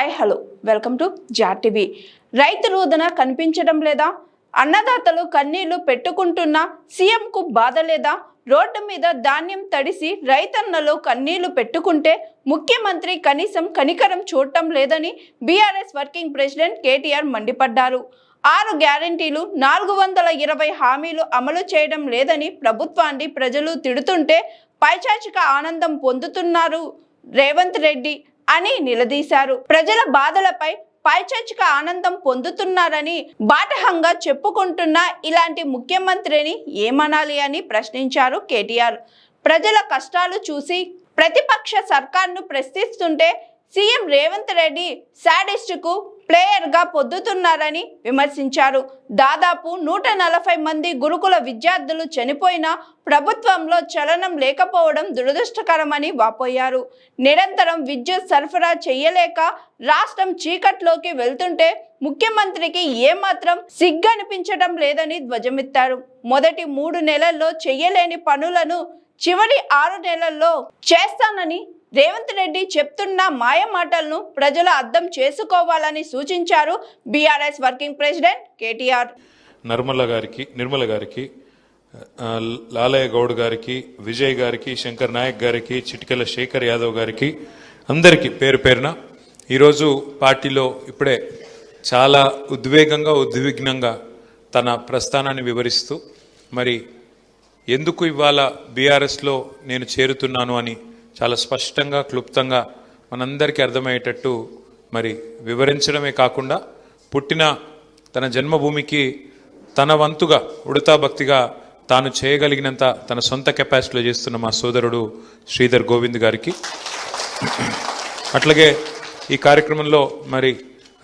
Hi hello welcome to Jaar TV. రైతు రోదన కనిపించడం లేదా? అన్నదాతలు కన్నీళ్లు పెట్టుకుంటున్నా సీఎంకు బాధ లేదా? రోడ్డు మీద ధాన్యం తడిసి రైతన్నలు కన్నీళ్లు పెట్టుకుంటే ముఖ్యమంత్రి కనీసం కనికరం చూడటం లేదని బీఆర్ఎస్ వర్కింగ్ ప్రెసిడెంట్ కేటీఆర్ మండిపడ్డారు. 6 గ్యారెంటీలు 420 హామీలు అమలు చేయడం లేదని ప్రభుత్వాన్ని ప్రజలు తిడుతుంటే పైచాచిక ఆనందం పొందుతున్నారు రేవంత్ రెడ్డి అని నిలదీశారు. ప్రజల బాధలపై పైచాచిక ఆనందం పొందుతున్నారని బాటహంగా చెప్పుకుంటున్న ఇలాంటి ముఖ్యమంత్రిని ఏమనాలి అని ప్రశ్నించారు కేటీఆర్. ప్రజల కష్టాలు చూసి ప్రతిపక్ష సర్కార్ను ప్రశ్నిస్తుంటే సీఎం రేవంత్ రెడ్డి సాడిస్టుకు ప్లేయర్గా పొద్దుతున్నారని విమర్శించారు. దాదాపు 140 మంది గురుకుల విద్యార్థులు చనిపోయినా ప్రభుత్వంలో చలనం లేకపోవడం దురదృష్టకరమని వాపోయారు. నిరంతరం విద్యుత్ సరఫరా చేయలేక రాష్ట్రం చీకట్లోకి వెళ్తుంటే ముఖ్యమంత్రికి ఏమాత్రం సిగ్గనిపించడం లేదని ధ్వజమెత్తారు. మొదటి 3 నెలల్లో చేయలేని పనులను చివరి 6 నెలల్లో చేస్తానని రేవంత్ రెడ్డి చెప్తున్న మాయ మాటలను ప్రజలు అర్థం చేసుకోవాలని సూచించారు BRS working president KTR. Nirmala గారికి లాలయ్య గౌడ్ గారికి, విజయ్ గారికి, శంకర్ నాయక్ గారికి, చిటికెల శేఖర్ యాదవ్ గారికి అందరికీ పేరు పేరున ఈరోజు పార్టీలో ఇప్పుడే చాలా ఉద్విగ్నంగా తన ప్రస్థానాన్ని వివరిస్తూ మరి ఎందుకు ఇవాళ బీఆర్ఎస్లో నేను చేరుతున్నాను అని చాలా స్పష్టంగా క్లుప్తంగా మనందరికీ అర్థమయ్యేటట్టు మరి వివరించడమే కాకుండా పుట్టిన తన జన్మభూమికి తన వంతుగా ఉడతా భక్తిగా తాను చేయగలిగినంత తన సొంత కెపాసిటీలో చేస్తున్న మా సోదరుడు శ్రీధర్ గోవింద్ గారికి, అట్లాగే ఈ కార్యక్రమంలో మరి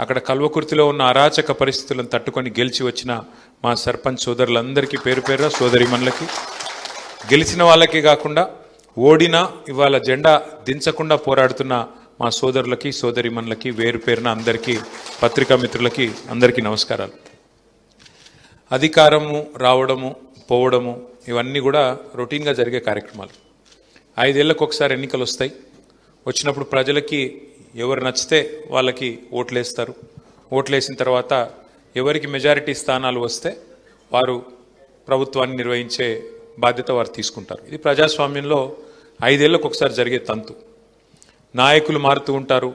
అక్కడ కల్వకుర్తిలో ఉన్న అరాచక పరిస్థితులను తట్టుకొని గెలిచి వచ్చిన మా సర్పంచ్ సోదరులందరికీ పేరు పేరున సోదరిమణులకి, గెలిచిన వాళ్ళకి కాకుండా ఓడినా ఇవాళ జెండా దించకుండా పోరాడుతున్న మా సోదరులకి సోదరిమణులకి వేరు పేరున అందరికీ, పత్రికా మిత్రులకి అందరికీ నమస్కారాలు. అధికారము రావడము పోవడము ఇవన్నీ కూడా రొటీన్గా జరిగే కార్యక్రమాలు. 5 ఏళ్లకు ఒకసారి ఎన్నికలు వస్తాయి. వచ్చినప్పుడు ప్రజలకి ఎవరు నచ్చితే వాళ్ళకి ఓట్లేస్తారు. ఓట్లేసిన తర్వాత ఎవరికి మెజారిటీ స్థానాలు వస్తే వారు ప్రభుత్వాన్ని నిర్వహించే బాధ్యత వారు తీసుకుంటారు. ఇది ప్రజాస్వామ్యంలో 5 ఏళ్లకు ఒకసారి జరిగే తంతు. నాయకులు మారుతూ ఉంటారు,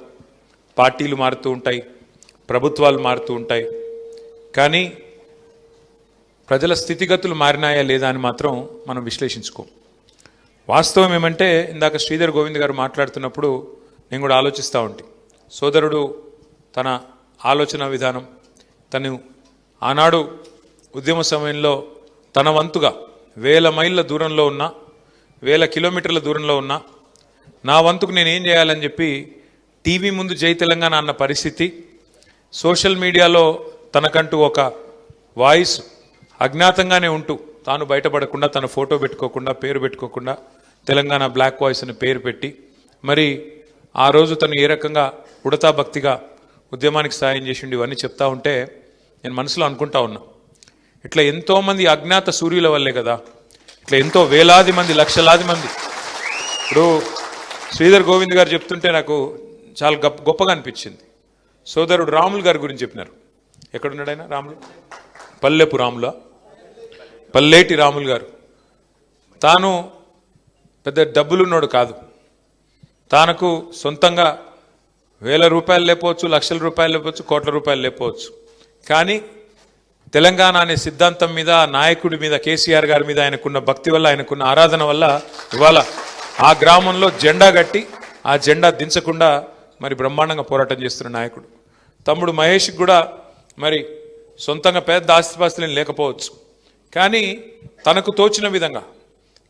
పార్టీలు మారుతూ ఉంటాయి, ప్రభుత్వాలు మారుతూ ఉంటాయి. కానీ ప్రజల స్థితిగతులు మారినాయా లేదా అని మాత్రం మనం విశ్లేషించుకోం. వాస్తవం ఏమంటే ఇందాక శ్రీధర్ గోవింద్ గారు మాట్లాడుతున్నప్పుడు నేను కూడా ఆలోచిస్తూ ఉంటే, సోదరుడు తన ఆలోచన విధానం, తను ఆనాడు ఉద్యమ సమయంలో తన వంతుగా 1000 మైళ్ళ దూరంలో ఉన్న 1000 కిలోమీటర్ల దూరంలో ఉన్న నా వంతుకు నేను ఏం చేయాలని చెప్పి టీవీ ముందు జై తెలంగాణ అన్న పరిస్థితి, సోషల్ మీడియాలో తనకంటూ ఒక వాయిస్ అజ్ఞాతంగానే ఉంటూ తాను బయటపడకుండా తన ఫోటో పెట్టుకోకుండా పేరు పెట్టుకోకుండా తెలంగాణ బ్లాక్ వాయిస్ అని పేరు పెట్టి మరి ఆ రోజు తను ఏ రకంగా ఉడతా భక్తిగా ఉద్యమానికి సాయం చేసిండు ఇవన్నీ చెప్తా ఉంటే నేను మనసులో అనుకుంటా ఉన్నా, ఇట్లా ఎంతోమంది అజ్ఞాత సూర్యుల వల్లే కదా ఇట్లా ఎంతో వేలాది మంది లక్షలాది మంది. ఇప్పుడు శ్రీధర్ గోవింద్ గారు చెప్తుంటే నాకు చాలా గొప్పగా అనిపించింది. సోదరుడు రాములు గారి గురించి చెప్పినారు. ఎక్కడున్నాడు ఆయన? రాములు, పల్లెపు రాముల, పల్లేటి రాములు గారు. తాను పెద్ద డబ్బులున్నోడు కాదు. తనకు సొంతంగా 1000 రూపాయలు లేకపోవచ్చు, లక్షల రూపాయలు లేకపోవచ్చు, కోట్ల రూపాయలు లేకపోవచ్చు. కానీ తెలంగాణ అనే సిద్ధాంతం మీద, నాయకుడి మీద, కేసీఆర్ గారి మీద ఆయనకున్న భక్తి వల్ల, ఆయనకున్న ఆరాధన వల్ల ఇవాళ ఆ గ్రామంలో జెండా కట్టి ఆ జెండా దించకుండా మరి బ్రహ్మాండంగా పోరాటం చేస్తున్న నాయకుడు. తమ్ముడు మహేష్కి కూడా మరి సొంతంగా పెద్ద ఆస్తిపాస్తులేం లేకపోవచ్చు, కానీ తనకు తోచిన విధంగా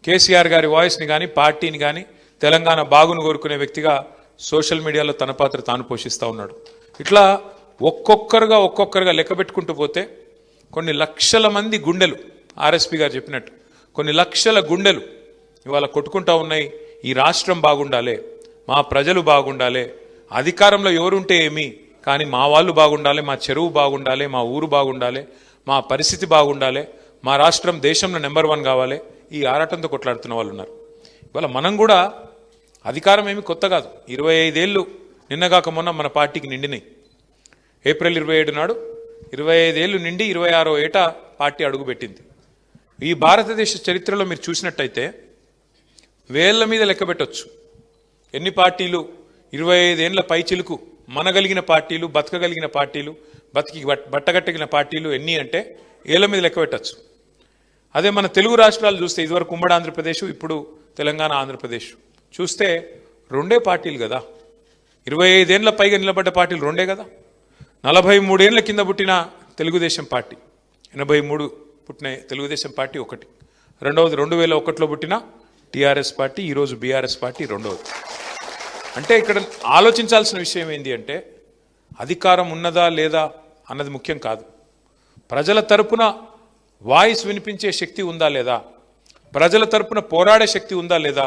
కేసీఆర్ గారి వాయిస్ని కానీ పార్టీని కానీ తెలంగాణ బాగును కోరుకునే వ్యక్తిగా సోషల్ మీడియాలో తన పాత్ర తాను పోషిస్తూ ఉన్నాడు. ఇట్లా ఒక్కొక్కరుగా లెక్క పెట్టుకుంటూ పోతే కొన్ని లక్షల మంది గుండెలు, ఆర్ఎస్పీ గారు చెప్పినట్టు కొన్ని లక్షల గుండెలు ఇవాళ కొట్టుకుంటూ ఉన్నాయి. ఈ రాష్ట్రం బాగుండాలి, మా ప్రజలు బాగుండాలి, అధికారంలో ఎవరుంటే ఏమి కానీ మా వాళ్ళు బాగుండాలి, మా చెరువు బాగుండాలి, మా ఊరు బాగుండాలి, మా పరిస్థితి బాగుండాలి, మా రాష్ట్రం దేశంలో నెంబర్ 1 కావాలి, ఈ ఆరాటంతో కొట్లాడుతున్న వాళ్ళు ఉన్నారు. ఇవాళ మనం కూడా అధికారం ఏమి కొత్త కాదు. 25 ఏళ్ళు నిన్నగాక మొన్న మన పార్టీకి నిండినాయి. ఏప్రిల్ 27 నాడు 25 ఏళ్ళు నిండి 26వ ఏట పార్టీ అడుగుపెట్టింది. ఈ భారతదేశ చరిత్రలో మీరు చూసినట్టయితే వేళ్ల మీద లెక్క పెట్టొచ్చు ఎన్ని పార్టీలు 25 ఏళ్ల పైచిలుకు మనగలిగిన పార్టీలు, బతకగలిగిన పార్టీలు, బట్టగట్టగిన పార్టీలు ఎన్ని అంటే ఏళ్ల మీద లెక్క పెట్టచ్చు. అదే మన తెలుగు రాష్ట్రాలు చూస్తే ఇదివరకు ఉమ్మడి ఆంధ్రప్రదేశ్, ఇప్పుడు తెలంగాణ ఆంధ్రప్రదేశ్ చూస్తే రెండే పార్టీలు కదా. 25 ఏళ్ల పైగా నిలబడ్డ పార్టీలు రెండే కదా. 43 ఏళ్ల కింద పుట్టిన తెలుగుదేశం పార్టీ, 83 పుట్టిన తెలుగుదేశం పార్టీ ఒకటి, రెండవది 2001లో పుట్టిన టీఆర్ఎస్ పార్టీ, ఈరోజు బీఆర్ఎస్ పార్టీ రెండవది. అంటే ఇక్కడ ఆలోచించాల్సిన విషయం ఏంటి అంటే అధికారం ఉన్నదా లేదా అన్నది ముఖ్యం కాదు. ప్రజల తరపున వాయిస్ వినిపించే శక్తి ఉందా లేదా, ప్రజల తరపున పోరాడే శక్తి ఉందా లేదా,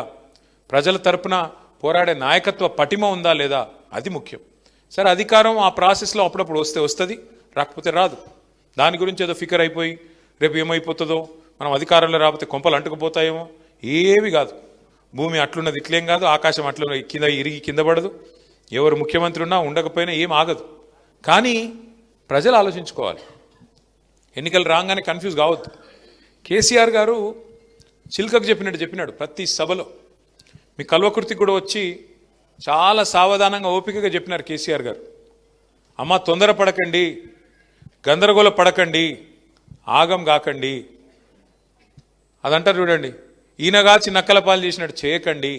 ప్రజల తరపున పోరాడే నాయకత్వ పటిమ ఉందా లేదా, అది ముఖ్యం. సరే, అధికారం ఆ ప్రాసెస్లో అప్పుడప్పుడు వస్తుంది, రాకపోతే రాదు. దాని గురించి ఏదో ఫికర్ అయిపోయి రేపు ఏమైపోతుందో, మనం అధికారంలో రాకపోతే కొంపలు అంటుకుపోతాయేమో, ఏవి కాదు. భూమి అట్లున్నది ఇట్లేం కాదు, ఆకాశం అట్లున్నది కింద ఇరిగి కింద పడదు, ఎవరు ముఖ్యమంత్రి ఉన్నా ఉండకపోయినా ఏం ఆగదు. కానీ ప్రజలు ఆలోచించుకోవాలి, ఎన్నికలు రాగానే కన్ఫ్యూజ్ కావద్దు. కేసీఆర్ గారు చిల్కకు చెప్పినాడు ప్రతి సభలో. మీ కల్వకుర్తికి కూడా వచ్చి చాలా సావధానంగా ఓపికగా చెప్పినారు కేసీఆర్ గారు. అమ్మ తొందరపడకండి, గందరగోళ పడకండి, ఆగం కాకండి. అదంటారు చూడండి, ఈయనగాచి నక్కల పాలు చేసినట్టు చేయకండి.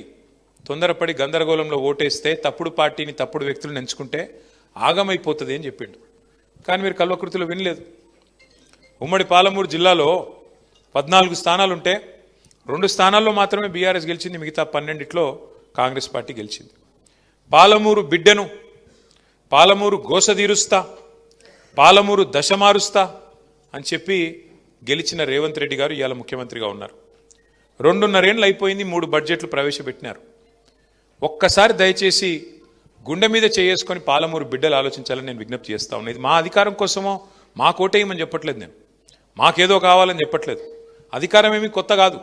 తొందరపడి గందరగోళంలో ఓటేస్తే తప్పుడు పార్టీని తప్పుడు వ్యక్తులను ఎంచుకుంటే ఆగమైపోతుంది అని చెప్పిండు. కానీ మీరు కల్వకుర్తిలో వినలేదు. ఉమ్మడి పాలమూరు జిల్లాలో 14 స్థానాలుంటే 2 స్థానాల్లో మాత్రమే బీఆర్ఎస్ గెలిచింది, మిగతా 12లో కాంగ్రెస్ పార్టీ గెలిచింది. పాలమూరు బిడ్డను, పాలమూరు గోసదీరుస్తా, పాలమూరు దశ మారుస్తా అని చెప్పి గెలిచిన రేవంత్ రెడ్డి గారు ఇవాళ ముఖ్యమంత్రిగా ఉన్నారు. 2.5 ఏళ్ళు అయిపోయింది, 3 బడ్జెట్లు ప్రవేశపెట్టినారు. ఒక్కసారి దయచేసి గుండె మీద చేసుకొని పాలమూరు బిడ్డలు ఆలోచించాలని నేను విజ్ఞప్తి చేస్తా ఉన్నాను. ఇది మా అధికారం కోసమో మా కోటేయమని చెప్పట్లేదు, నేను మాకేదో కావాలని చెప్పట్లేదు. అధికారం ఏమీ కొత్త కాదు.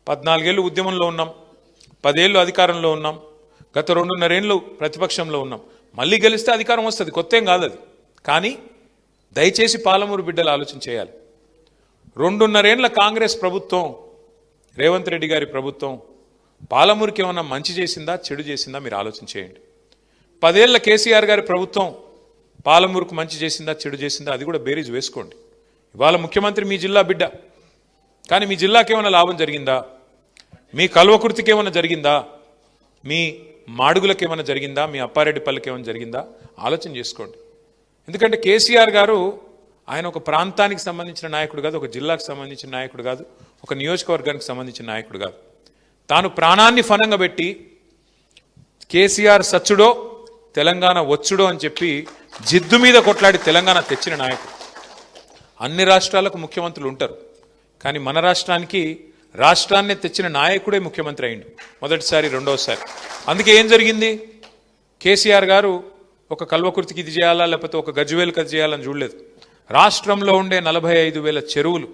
14 ఏళ్ళు ఉద్యమంలో ఉన్నాం, 10 ఏళ్ళు అధికారంలో ఉన్నాం, గత 2.5 ఏళ్ళు ప్రతిపక్షంలో ఉన్నాం. మళ్ళీ గెలిస్తే అధికారం వస్తుంది, కొత్త ఏం కాదు అది. కానీ దయచేసి పాలమూరు బిడ్డలు ఆలోచన చేయాలి. 2.5 ఏళ్ల కాంగ్రెస్ ప్రభుత్వం, రేవంత్ రెడ్డి గారి ప్రభుత్వం పాలమూరుకి ఏమన్నా మంచి చేసిందా చెడు చేసిందా మీరు ఆలోచన చేయండి. 10 ఏళ్ల కేసీఆర్ గారి ప్రభుత్వం పాలమూరుకు మంచి చేసిందా చెడు చేసిందా అది కూడా బేరీజ్ వేసుకోండి. ఇవాళ ముఖ్యమంత్రి మీ జిల్లా బిడ్డ, కానీ మీ జిల్లాకి ఏమైనా లాభం జరిగిందా, మీ కల్వకుర్తికి ఏమైనా జరిగిందా, మీ మాడుగులకు ఏమైనా జరిగిందా, మీ అప్పారెడ్డిపల్లికి ఏమైనా జరిగిందా ఆలోచన చేసుకోండి. ఎందుకంటే కేసీఆర్ గారు ఆయన ఒక ప్రాంతానికి సంబంధించిన నాయకుడు కాదు, ఒక జిల్లాకు సంబంధించిన నాయకుడు కాదు, ఒక నియోజకవర్గానికి సంబంధించిన నాయకుడు కాదు. తాను ప్రాణాన్ని ఫనంగా పెట్టి కేసీఆర్ సచ్చుడో తెలంగాణ వచ్చుడో అని చెప్పి జిద్దు మీద కొట్లాడి తెలంగాణ తెచ్చిన నాయకుడు. అన్ని రాష్ట్రాలకు ముఖ్యమంత్రులు ఉంటారు, కానీ మన రాష్ట్రానికి రాష్ట్రాన్ని తెచ్చిన నాయకుడే ముఖ్యమంత్రి అయిండు, మొదటిసారి రెండోసారి. అందుకే ఏం జరిగింది, కేసీఆర్ గారు ఒక కల్వకుర్తికి ఇది చేయాలా లేకపోతే ఒక గజ్వేల్కి అది చేయాలని చూడలేదు. రాష్ట్రంలో ఉండే 45,000 చెరువులు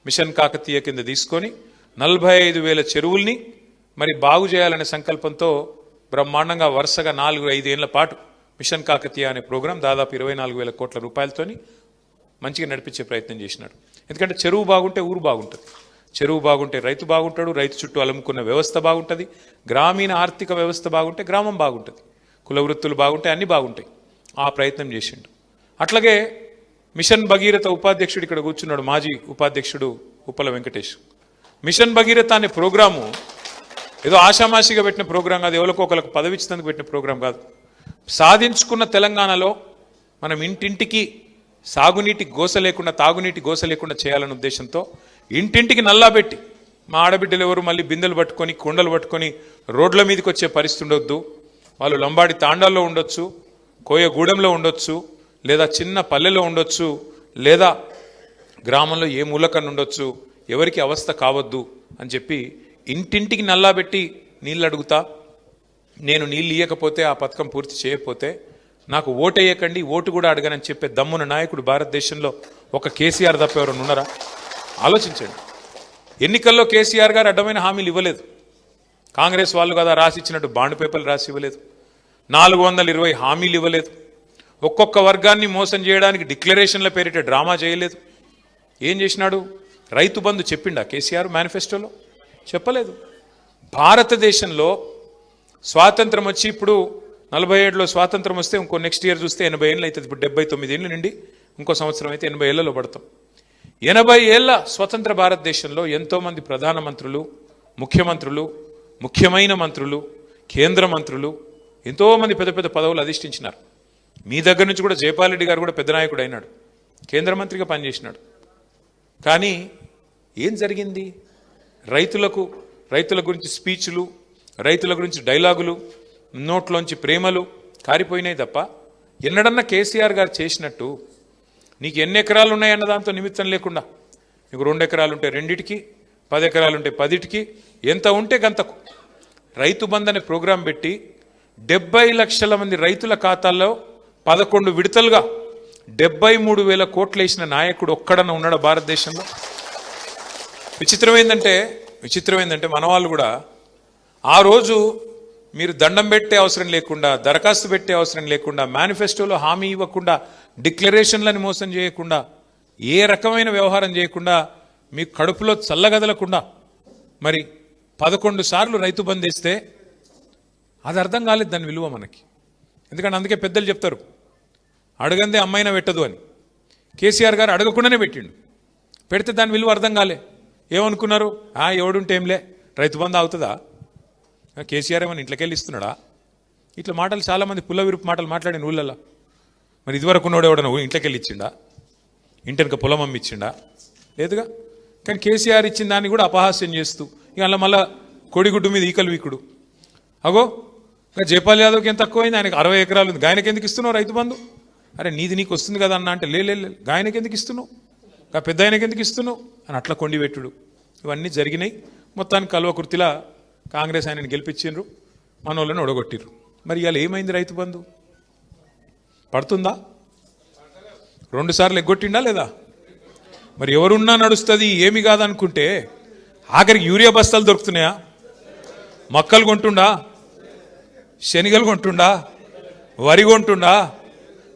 మిషన్ కాకతీయ కింద తీసుకొని 45,000 చెరువుల్ని మరి బాగు చేయాలనే సంకల్పంతో బ్రహ్మాండంగా వరుసగా 4-5 ఏళ్ల పాటు మిషన్ కాకతీయ అనే ప్రోగ్రాం దాదాపు 24,000 కోట్ల రూపాయలతోని మంచిగా నడిపించే ప్రయత్నం చేసినాడు. ఎందుకంటే చెరువు బాగుంటే ఊరు బాగుంటుంది, చెరువు బాగుంటే రైతు బాగుంటాడు, రైతు చుట్టూ అలుముకున్న వ్యవస్థ బాగుంటుంది, గ్రామీణ ఆర్థిక వ్యవస్థ బాగుంటే గ్రామం బాగుంటుంది, కుల వృత్తులు బాగుంటే అన్నీ బాగుంటాయి. ఆ ప్రయత్నం చేసిండు. అట్లాగే మిషన్ భగీరథ ఉపాధ్యక్షుడు ఇక్కడ కూర్చున్నాడు, మాజీ ఉపాధ్యక్షుడు ఉప్పల వెంకటేష్. మిషన్ భగీరథ అనే ప్రోగ్రాము ఏదో ఆషామాషిగా పెట్టిన ప్రోగ్రాం కాదు, ఎవరికో ఒకరికి పదవి ఇచ్చినందుకు పెట్టిన ప్రోగ్రాం కాదు. సాధించుకున్న తెలంగాణలో మనం ఇంటింటికి సాగునీటి గోస లేకుండా, తాగునీటి గోస లేకుండా చేయాలనే ఉద్దేశంతో ఇంటింటికి నల్లా పెట్టి మా ఆడబిడ్డలు ఎవరు మళ్ళీ బిందెలు పట్టుకొని కుండలు పట్టుకొని రోడ్ల మీదకి వచ్చే పరిస్థితి ఉండొద్దు. వాళ్ళు లంబాడి తాండాల్లో ఉండొచ్చు, కోయగూడెంలో ఉండొచ్చు, లేదా చిన్న పల్లెలో ఉండొచ్చు, లేదా గ్రామంలో ఏ మూలకన్నా ఉండొచ్చు, ఎవరికి అవస్థ కావద్దు అని చెప్పి ఇంటింటికి నల్లా పెట్టి నీళ్ళు అడుగుతా, నేను నీళ్ళు ఇయ్యకపోతే ఆ పథకం పూర్తి చేయకపోతే నాకు ఓటేయకండి, ఓటు కూడా అడగనని చెప్పే దమ్మున నాయకుడు భారతదేశంలో ఒక కేసీఆర్ తప్ప ఎవరైనా ఉన్నారా? ఆలోచించండి. ఎన్నికల్లో కేసీఆర్ గారు అడ్డమైన హామీలు ఇవ్వలేదు. కాంగ్రెస్ వాళ్ళు కదా రాసి ఇచ్చినట్టు బాండ్ పేపర్లు రాసి ఇవ్వలేదు. 420 హామీలు ఇవ్వలేదు. ఒక్కొక్క వర్గాన్ని మోసం చేయడానికి డిక్లరేషన్ల పేరిట డ్రామా చేయలేదు. ఏం చేసినాడు? రైతు బంధు చెప్పిండా కేసీఆర్ మేనిఫెస్టోలో? చెప్పలేదు. భారతదేశంలో స్వాతంత్రం వచ్చి ఇప్పుడు 47లో స్వాతంత్రం వస్తే ఇంకో నెక్స్ట్ ఇయర్ చూస్తే 80 ఏళ్ళు అవుతుంది. ఇప్పుడు 79 ఏళ్ళు నుండి ఇంకో సంవత్సరం అయితే 80 ఏళ్లలో పడతాం. 80 ఏళ్ల స్వతంత్ర భారతదేశంలో ఎంతోమంది ప్రధానమంత్రులు, ముఖ్యమంత్రులు, ముఖ్యమైన మంత్రులు, కేంద్ర మంత్రులు, ఎంతోమంది పెద్ద పెద్ద పదవులు అధిష్ఠించినారు. మీ దగ్గర నుంచి కూడా జైపాల్ రెడ్డి గారు కూడా పెద్ద నాయకుడు అయినాడు, కేంద్ర మంత్రిగా పనిచేసినాడు. కానీ ఏం జరిగింది? రైతుల గురించి స్పీచ్లు, రైతుల గురించి డైలాగులు, నోట్లోంచి ప్రేమలు కారిపోయినాయి తప్ప ఎన్నడన్నా కేసీఆర్ గారు చేసినట్టు నీకు ఎన్ని ఎకరాలు ఉన్నాయన్న దాంతో నిమిత్తం లేకుండా నీకు 2 ఎకరాలు ఉంటే 2టికి, 10 ఎకరాలు ఉంటే 10టికి, ఎంత ఉంటే గంతకు రైతు బంధు అనే ప్రోగ్రాం పెట్టి 70 లక్షల మంది రైతుల ఖాతాల్లో 11 విడతలుగా 73,000 కోట్లు వేసిన నాయకుడు ఒక్కడన్నా ఉన్నాడు భారతదేశంలో? విచిత్రం ఏంటంటే మన వాళ్ళు కూడా ఆ రోజు మీరు దండం పెట్టే అవసరం లేకుండా, దరఖాస్తు పెట్టే అవసరం లేకుండా, మేనిఫెస్టోలో హామీ ఇవ్వకుండా, డిక్లరేషన్లను మోసం చేయకుండా, ఏ రకమైన వ్యవహారం చేయకుండా, మీకు కడుపులో చల్లగదలకుండా మరి 11 సార్లు రైతు బంధు వేస్తే అది అర్థం కాలేదు దాని విలువ మనకి. ఎందుకంటే అందుకే పెద్దలు చెప్తారు అడగందే అమ్మాయినా పెట్టదు అని. కేసీఆర్ గారు అడగకుండానే పెట్టిండు. పెడితే దాని విలువ అర్థం కాలే. ఏమనుకున్నారు? ఎవడుంటే ఏంలే రైతు బంధు అవుతుందా? కేసీఆర్ ఏమని ఇంట్లోకెళ్ళి ఇస్తున్నాడా? ఇట్లా మాటలు చాలామంది పుల్ల విరుపు మాటలు మాట్లాడిన ఊళ్ళల్లో. మరి ఇదివరకు ఉన్నోడు ఎవడన్నా ఇంట్లోకెళ్ళి ఇచ్చిండా? ఇంటెనక పొలం అమ్మిచ్చిండా? లేదుగా. కానీ కేసీఆర్ ఇచ్చిన దాన్ని కూడా అపహాస్యం చేస్తూ ఇక అలా మళ్ళా కోడిగుడ్డు మీద ఈకలు వీకుడు. అగో జైపాల్ యాదవ్కి ఎంత తక్కువైంది? ఆయనకి 60 ఎకరాలు ఉంది, గాయనకి ఎందుకు ఇస్తున్నావు రైతు బంధు? అరే నీది నీకు వస్తుంది కదా అన్న అంటే లే గాయనకి ఎందుకు ఇస్తున్నావు, పెద్ద ఆయనకి ఎందుకు ఇస్తున్నావు అని అట్లా కొండిపెట్టుడు ఇవన్నీ జరిగినాయి. మొత్తానికి కల్వకుర్తిలా కాంగ్రెస్ ఆయనని గెలిపించిండ్రు, మన వాళ్ళని ఒడగొట్టిర్రు. మరి ఇవాళ ఏమైంది? రైతు బంధు పడుతుందా? 2 సార్లు ఎగ్గొట్టిండా లేదా? మరి ఎవరున్నా నడుస్తుంది ఏమి కాదనుకుంటే ఆఖరికి యూరియా బస్తాలు దొరుకుతున్నాయా? మక్కలు కొంటుండా, శనిగలు కొంటుండా, వరి కొంటుండా,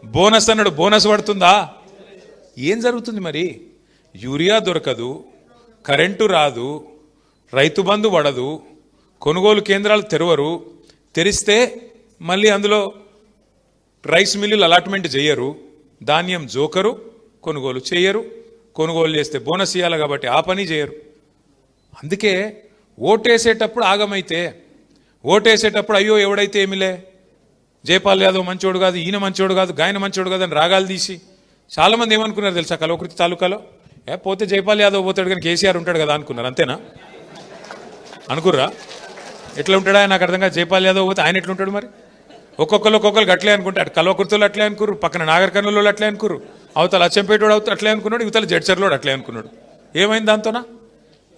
బోనస్ అన్నాడు బోనస్ పడుతుందా? ఏం జరుగుతుంది మరి? యూరియా దొరకదు, కరెంటు రాదు, రైతు బంధు పడదు, కొనుగోలు కేంద్రాలు తెరవరు, తెరిస్తే మళ్ళీ అందులో రైస్ మిల్లులు అలాట్మెంట్ చేయరు, ధాన్యం జోకరు, కొనుగోలు చేయరు, కొనుగోలు చేస్తే బోనస్ ఇవ్వాలి కాబట్టి ఆ పని చేయరు. అందుకే ఓటేసేటప్పుడు ఆగమైతే, ఓటేసేటప్పుడు అయ్యో ఎవడైతే ఏమిలే జైపాల్ యాదవ్ మంచోడు కాదు, ఈయన మంచోడు కాదు, గాయన మంచోడు కాదు అని రాగాలు తీసి చాలామంది ఏమనుకున్నారు తెలుసా? కల్వకుర్తి తాలూకాలో పోతే జైపాల్ యాదవ్ పోతాడు కానీ కేసీఆర్ ఉంటాడు కదా అనుకున్నారు. అంతేనా? అనుకుర్రా? ఎట్లా ఉంటాడా నాకు అర్థం కాదు. జైపాల్ యాదవ్ పోతే ఆయన ఎట్లుంటాడు మరి? ఒక్కొక్కరు అట్లే అనుకుంటే అటు కల్వకుర్తిలో అట్లే అనుకుర్రు, పక్కన నాగర్ కర్నూలులో అట్లే అనుకుర్రు, అవతల అచ్చంపేటోడు అట్లే అనుకున్నాడు, ఇవతల జడ్చర్లోడు అట్లే అనుకున్నాడు. ఏమైంది దాంతోనా?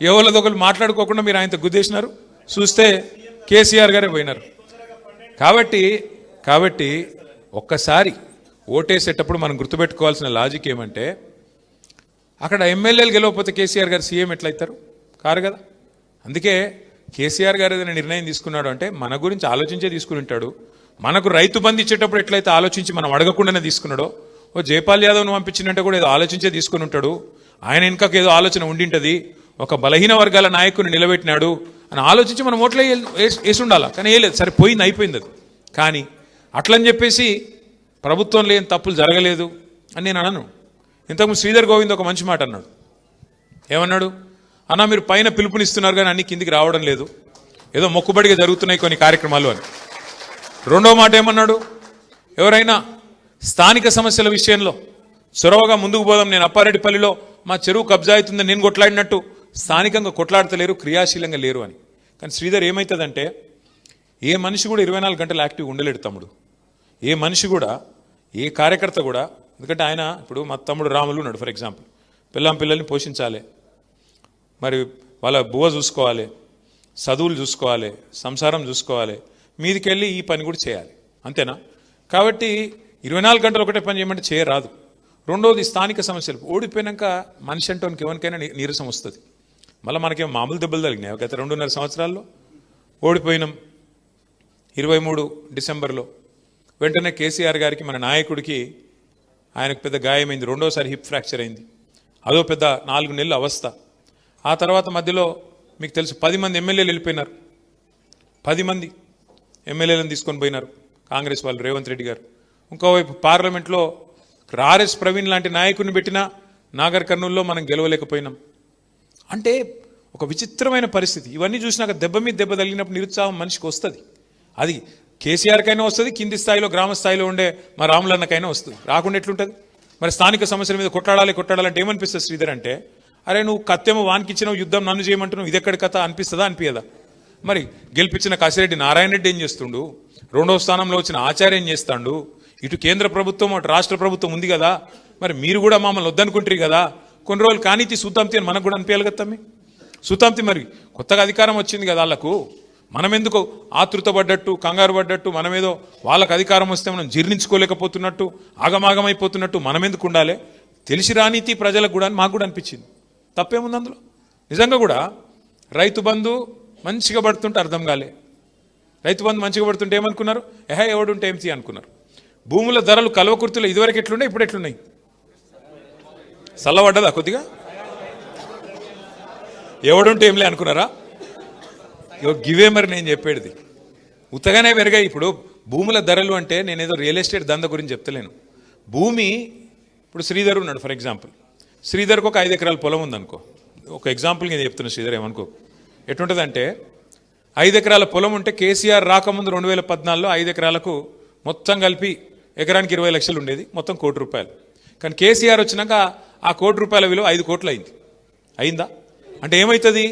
ఎవరిదొకరు మాట్లాడుకోకుండా మీరు ఆయనతో గుద్దేసినారు, చూస్తే కేసీఆర్ గారే పోయినారు. కాబట్టి ఒక్కసారి ఓటేసేటప్పుడు మనం గుర్తుపెట్టుకోవాల్సిన లాజిక్ ఏమంటే అక్కడ ఎమ్మెల్యేలు గెలవకపోతే కేసీఆర్ గారు సీఎం ఎట్లయితారు? కారు కదా. అందుకే కేసీఆర్ గారు ఏదైనా నిర్ణయం తీసుకున్నాడు అంటే మన గురించి ఆలోచించే తీసుకుని ఉంటాడు. మనకు రైతు బంధు ఇచ్చేటప్పుడు ఎట్లయితే ఆలోచించి మనం అడగకుండానే తీసుకున్నాడో, జైపాల్ యాదవ్ను పంపించినట్టు కూడా ఏదో ఆలోచించే తీసుకుని ఉంటాడు. ఆయన ఇంకొక ఏదో ఆలోచన ఉండింటది, ఒక బలహీన వర్గాల నాయకుని నిలబెట్టినాడు అని ఆలోచించి మనం ఓట్లే వేసి ఉండాలా. కానీ ఏ లేదు, సరే పోయింది, అయిపోయింది అది. కానీ అట్లని చెప్పేసి ప్రభుత్వంలో ఏం తప్పులు జరగలేదు అని నేను అనను. ఇంతకుముందు శ్రీధర్ గోవింద్ ఒక మంచి మాట అన్నాడు. ఏమన్నాడు? అన్న మీరు పైన పిలుపునిస్తున్నారు కానీ అన్ని కిందికి రావడం లేదు, ఏదో మొక్కుబడిగా జరుగుతున్నాయి కొన్ని కార్యక్రమాలు అని. రెండో మాట ఏమన్నాడు? ఎవరైనా స్థానిక సమస్యల విషయంలో చొరవగా ముందుకు పోదాం, నేను అప్పారెడ్డిపల్లిలో మా చెరువు కబ్జా అవుతుందని నేను కొట్లాడినట్టు స్థానికంగా కొట్లాడతలేరు, క్రియాశీలంగా లేరు అని. కానీ శ్రీధర్ ఏమవుతుందంటే ఏ మనిషి కూడా 24 గంటలు యాక్టివ్గా ఉండలేడు తమ్ముడు. ఏ మనిషి కూడా, ఏ కార్యకర్త కూడా. ఎందుకంటే ఆయన ఇప్పుడు మా తమ్ముడు రాములు ఉన్నాడు ఫర్ ఎగ్జాంపుల్, పిల్లల్ని పోషించాలి, మరి వాళ్ళ బువ్వ చూసుకోవాలి, చదువులు చూసుకోవాలి, సంసారం చూసుకోవాలి, మీదికెళ్ళి ఈ పని కూడా చేయాలి. అంతేనా? కాబట్టి 24 గంటలు ఒకటే పని చేయమంటే చేయరాదు. రెండోది స్థానిక సమస్యలు. ఓడిపోయినాక మనిషి అంటోనికి ఎవరికైనా నీరసం వస్తుంది. మళ్ళీ మనకేం మామూలు దెబ్బలు తగిలినాయి గత 2.5 సంవత్సరాల్లో. ఓడిపోయినాం 23 డిసెంబర్లో. వెంటనే కేసీఆర్ గారికి మన నాయకుడికి ఆయనకు పెద్ద గాయమైంది, రెండోసారి హిప్ ఫ్రాక్చర్ అయింది, అదో పెద్ద 4 నెలల అవస్థ. ఆ తర్వాత మధ్యలో మీకు తెలుసు 10 మంది ఎమ్మెల్యేలు వెళ్ళిపోయినారు, 10 మంది ఎమ్మెల్యేలను తీసుకొని పోయినారు కాంగ్రెస్ వాళ్ళు, రేవంత్ రెడ్డి గారు. ఇంకోవైపు పార్లమెంట్లో ఆర్ఎస్ ప్రవీణ్ లాంటి నాయకుడిని పెట్టినా నాగర్ కర్నూల్లో మనం గెలవలేకపోయినాం. అంటే ఒక విచిత్రమైన పరిస్థితి. ఇవన్నీ చూసినాక దెబ్బ మీద దెబ్బ తగిలినప్పుడు నిరుత్సాహం మనిషికి వస్తుంది. అది కేసీఆర్కైనా వస్తుంది, కింది స్థాయిలో గ్రామ స్థాయిలో ఉండే మా రాములన్నకైనా వస్తుంది. రాకుండా ఎట్లుంటుంది? మరి స్థానిక సమస్యల మీద కొట్లాడాలంటే ఏమనిపిస్తుంది శ్రీధర్ అంటే, అరే నువ్వు కత్తెమో వానికిచ్చినావు, యుద్ధం నన్ను చేయమంటున్నావు, ఇదెక్కడి కథ అనిపిస్తుందా అనిపించదా? మరి గెలిపించిన కాశిరెడ్డి నారాయణ రెడ్డి ఏం చేస్తుండు, రెండవ స్థానంలో వచ్చిన ఆచార్య ఏం చేస్తాడు, ఇటు కేంద్ర ప్రభుత్వం అటు రాష్ట్ర ప్రభుత్వం ఉంది కదా, మరి మీరు కూడా మమ్మల్ని వద్దనుకుంటారు కదా, కొన్ని రోజులు కానీతి సుతాంతి అని మనకు కూడా అనిపించాలి కదా తమ్మి. సుతాంతి మరి కొత్తగా అధికారం వచ్చింది కదా వాళ్ళకు, మనం ఎందుకు ఆతృత పడ్డట్టు కంగారు పడ్డట్టు, మనమేదో వాళ్ళకు అధికారం వస్తే మనం జీర్ణించుకోలేకపోతున్నట్టు ఆగమాగమైపోతున్నట్టు మనం ఎందుకు ఉండాలి? తెలిసి రానీతి ప్రజలకు కూడా మాకు కూడా అనిపించింది. తప్పేముంది అందులో? నిజంగా కూడా రైతు బంధు మంచిగా పడుతుంటే అర్థం కాలే. రైతు బంధు మంచిగా పడుతుంటే ఏమనుకున్నారు? ఎవడుంటే ఏం తీ అనుకున్నారు. భూముల ధరలు కల్వకుర్తిలో ఇదివరకు ఎట్లున్నాయి, ఇప్పుడు ఎట్లున్నాయి? చల్లబడ్డదా కొద్దిగా? ఎవడుంటే ఏంలే అనుకున్నారా? గివే మరి నేను చెప్పేది. ఉత్తగానే పెరిగాయి. ఇప్పుడు భూముల ధరలు అంటే నేనేదో రియల్ ఎస్టేట్ దంద గురించి చెప్తలేను. భూమి ఇప్పుడు శ్రీధర్ ఉన్నాడు ఫర్ ఎగ్జాంపుల్, శ్రీధర్కి ఒక 5 ఎకరాల పొలం ఉందనుకో, ఒక ఎగ్జాంపుల్ నేను చెప్తున్నా, శ్రీధర్ ఏమనుకో. ఎటుంటుందంటే 5 ఎకరాల పొలం ఉంటే కేసీఆర్ రాకముందు 2014లో 5 ఎకరాలకు మొత్తం కలిపి ఎకరానికి 20 లక్షలు ఉండేది, మొత్తం ₹1 కోటి. కానీ కేసీఆర్ వచ్చినాక ఆ ₹1 కోటి విలువ 5 కోట్లు అయింది. అయిందా? అంటే ఏమవుతుంది?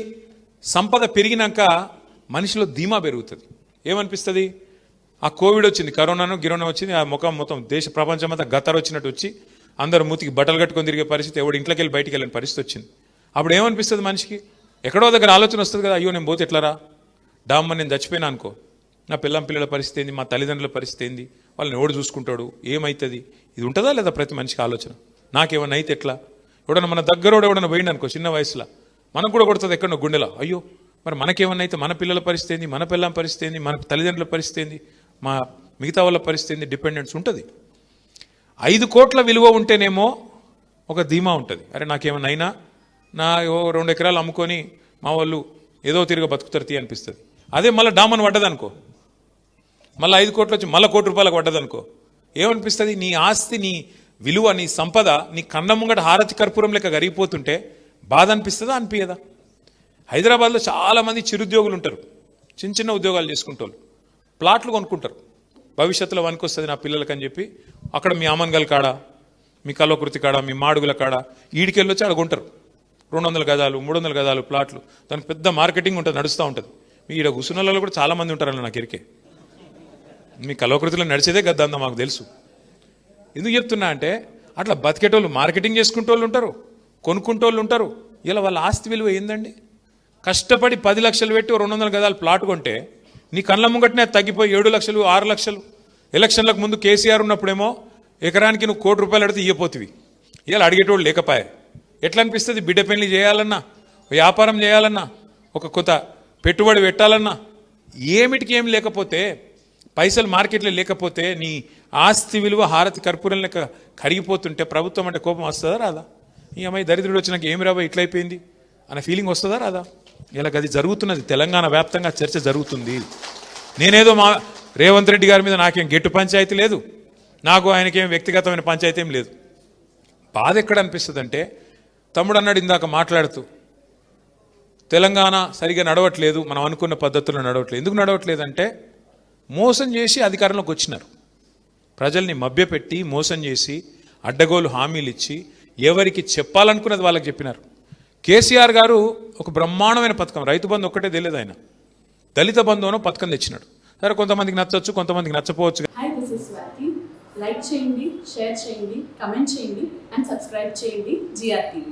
సంపద పెరిగినాక మనిషిలో ధీమా పెరుగుతుంది. ఏమనిపిస్తుంది? ఆ కోవిడ్ వచ్చింది, గిరోనా వచ్చింది, ఆ ముఖం మొత్తం దేశ ప్రపంచం అంతా గతర్ వచ్చినట్టు వచ్చి అందరూ మూతికి బట్టలు కట్టుకొని తిరిగే పరిస్థితి, ఎవడు ఇంట్లోకి వెళ్ళి బయటికి వెళ్ళిన పరిస్థితి వచ్చింది. అప్పుడు ఏమనిపిస్తుంది మనిషికి? ఎక్కడో దగ్గర ఆలోచన వస్తుంది కదా, అయ్యో నేను పోతే ఎట్లారా, డామ్మ నేను చచ్చిపోయినా అనుకో, నా పిల్లల పరిస్థితి ఏంది, మా తల్లిదండ్రుల పరిస్థితి ఏంది, వాళ్ళని ఎవడు చూసుకుంటాడు, ఏమవుతుంది? ఇది ఉంటుందా లేదా ప్రతి మనిషికి ఆలోచన? నాకేమన్నా అయితే ఎట్లా? ఎవడన్నా మన దగ్గరోడు ఎవడన్నా పోయింది అనుకో చిన్న వయసులో, మనకు కూడా కొడుతుంది ఎక్కడో గుండెలో, అయ్యో మరి మనకేమన్నా అయితే మన పిల్లల పరిస్థితి ఏంది, మన పిల్లల పరిస్థితి ఏంది, మన తల్లిదండ్రుల పరిస్థితి ఏంది, మా మిగతా వాళ్ళ పరిస్థితి ఏంది, డిపెండెన్స్ ఉంటుంది. 5 కోట్ల విలువ ఉంటేనేమో ఒక ధీమా ఉంటుంది, అరే నాకేమన్నా అయినా నా 2 ఎకరాలు అమ్ముకొని మా వాళ్ళు ఏదో తిరిగి బతుకుతారు తీ అనిపిస్తుంది. అదే మళ్ళీ డామన్ పడ్డదనుకో, మళ్ళీ 5 కోట్లు వచ్చి మళ్ళీ ₹1 కోటి పడ్డదనుకో, ఏమనిపిస్తుంది? నీ ఆస్తి, నీ విలువ, నీ సంపద నీ కన్న ముంగట హారతి కర్పూరం లెక్క కరిగిపోతుంటే బాధ అనిపిస్తుందా అనిపించదా? హైదరాబాద్లో చాలామంది చిరుద్యోగులు ఉంటారు, చిన్న ఉద్యోగాలు చేసుకుంటారు, ప్లాట్లు కొనుక్కుంటారు, భవిష్యత్తులో వస్తుంది నా పిల్లలకి అని చెప్పి అక్కడ మీ ఆమన్గల్ కాడ, మీ కల్వకృతి కాడ, మీ మాడుగుల కాడ ఈడికెళ్ళొచ్చి అడుగుంటారు. 200 గజాలు 300 గజాలు ప్లాట్లు, దానికి పెద్ద మార్కెటింగ్ ఉంటుంది, నడుస్తూ ఉంటుంది. మీ ఈడ గుసునలలో కూడా చాలామంది ఉంటారన్న నాకు ఎరికే. మీ కల్వకృతిలో నడిచేదే గద్దందా మాకు తెలుసు. ఎందుకు చెప్తున్నా అంటే అట్లా బతికేటోళ్ళు, మార్కెటింగ్ చేసుకుంటోళ్ళు ఉంటారు, కొనుక్కుంటోళ్ళు ఉంటారు. ఇలా వాళ్ళ ఆస్తి విలువ ఏందండి? కష్టపడి 10 లక్షలు పెట్టి 200 గజాలు ప్లాట్ కొంటే నీ కళ్ళ ముంగటనే తగ్గిపోయి 7 లక్షలు 6 లక్షలు. ఎలక్షన్లకు ముందు కేసీఆర్ ఉన్నప్పుడేమో ఎకరానికి నువ్వు ₹1 కోటి అడిగితే ఇయ్యపోతివి. ఇలా అడిగేటోళ్ళు లేకపోయా. ఎట్లా అనిపిస్తుంది? బిడ్డ పెళ్లి చేయాలన్నా, వ్యాపారం చేయాలన్నా, ఒక కొత్త పెట్టుబడి పెట్టాలన్నా, ఏమిటికి ఏం లేకపోతే, పైసలు మార్కెట్లో లేకపోతే నీ ఆస్తి విలువ హారతి కర్పూరం లెక్క కరిగిపోతుంటే ప్రభుత్వం అంటే కోపం వస్తుందా రాదా? ఈ అమ్మాయి దరిద్రుడు వచ్చినాక ఏమి రాబో ఇట్లయిపోయింది అనే ఫీలింగ్ వస్తుందా రాదా? ఇలా అది జరుగుతున్నది, తెలంగాణ వ్యాప్తంగా చర్చ జరుగుతుంది. నేనేదో మా రేవంత్ రెడ్డి గారి మీద నాకేం గెట్టు పంచాయతీ లేదు, నాకు ఆయనకేం వ్యక్తిగతమైన పంచాయతీ ఏం లేదు. బాధ ఎక్కడ అనిపిస్తుంది అంటే, తమ్ముడు అన్నాడు ఇందాక మాట్లాడుతూ, తెలంగాణ సరిగా నడవట్లేదు, మనం అనుకున్న పద్ధతుల్లో నడవట్లేదు. ఎందుకు నడవట్లేదంటే మోసం చేసి అధికారంలోకి వచ్చినారు. ప్రజల్ని మభ్యపెట్టి మోసం చేసి అడ్డగోలు హామీలు ఇచ్చి ఎవరికి చెప్పాలనుకున్నది వాళ్ళకి చెప్పినారు. కేసీఆర్ గారు ఒక బ్రహ్మాండమైన పథకం, రైతు బంధు ఒక్కటే తెలియదు, ఆయన దళిత బంధువును పథకం తెచ్చినాడు. సరే కొంతమందికి నచ్చవచ్చు, కొంతమందికి నచ్చపోవచ్చు. Hi, this is Swathi. Like చేయండి, షేర్ చేయండి, కమెంట్ చేయండి అండ్ సబ్స్క్రైబ్ చేయండి GRTV.